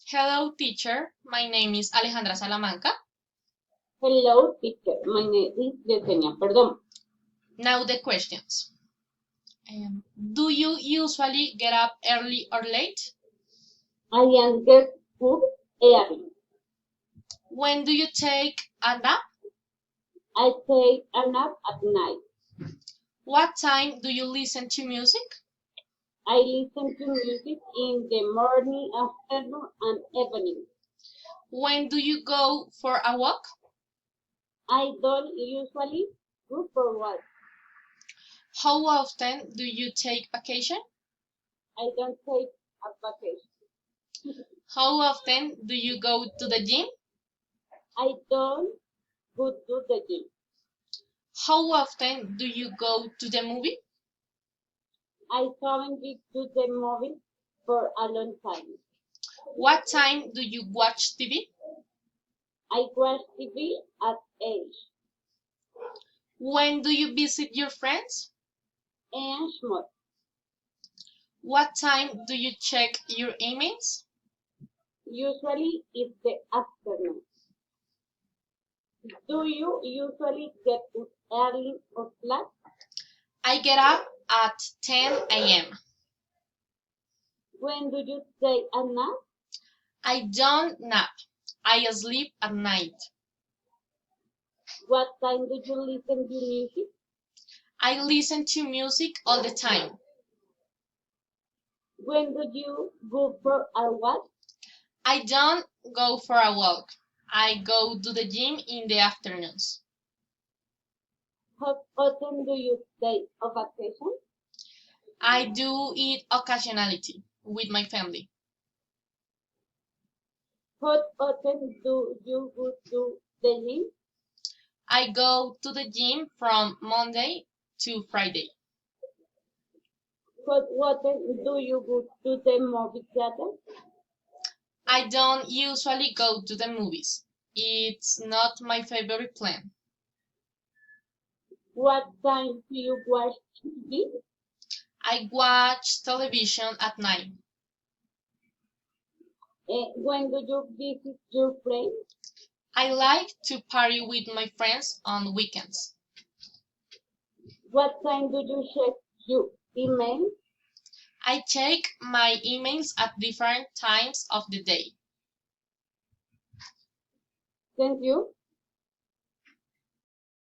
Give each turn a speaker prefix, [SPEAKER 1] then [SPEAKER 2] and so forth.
[SPEAKER 1] Hello, teacher. My name is Alejandra Salamanca.
[SPEAKER 2] Hello, teacher. My name is Yesenia. Perdón.
[SPEAKER 1] Now the questions. Do you usually get up early or late?
[SPEAKER 2] I am get food early.
[SPEAKER 1] When do you take a nap?
[SPEAKER 2] I take a nap at night.
[SPEAKER 1] What time do you listen to music?
[SPEAKER 2] I listen to music in the morning, afternoon, and evening.
[SPEAKER 1] When do you go for a walk?
[SPEAKER 2] I don't usually go for work.
[SPEAKER 1] How often do you take vacation?
[SPEAKER 2] I don't take a vacation.
[SPEAKER 1] How often do you go to the gym?
[SPEAKER 2] I don't go to the gym.
[SPEAKER 1] How often do you go to the movie?
[SPEAKER 2] I haven't been to the movie for a long time.
[SPEAKER 1] What time do you watch TV?
[SPEAKER 2] I watch TV at age
[SPEAKER 1] When do you visit your friends?
[SPEAKER 2] and small.
[SPEAKER 1] What time do you check your emails?
[SPEAKER 2] Usually it's the afternoon. Do you usually get up early or class?
[SPEAKER 1] I get up at 10 a.m.
[SPEAKER 2] When do you take a nap?
[SPEAKER 1] I don't nap. I sleep at night.
[SPEAKER 2] What time do you listen to music?
[SPEAKER 1] I listen to music all the time.
[SPEAKER 2] When do you go for a walk?
[SPEAKER 1] I don't go for a walk. I go to the gym in the afternoons.
[SPEAKER 2] How often do you take a vacation?
[SPEAKER 1] I do it occasionally with my family.
[SPEAKER 2] How often do you go to the gym?
[SPEAKER 1] I go to the gym from Monday to Friday.
[SPEAKER 2] How often do you go to the movie theater?
[SPEAKER 1] I don't usually go to the movies. It's not my favorite plan.
[SPEAKER 2] What time do you watch TV?
[SPEAKER 1] I watch television at night.
[SPEAKER 2] When do you visit your friends?
[SPEAKER 1] I like to party with my friends on weekends.
[SPEAKER 2] What time do you check your email?
[SPEAKER 1] I check my emails at different times of the day.
[SPEAKER 2] Thank you.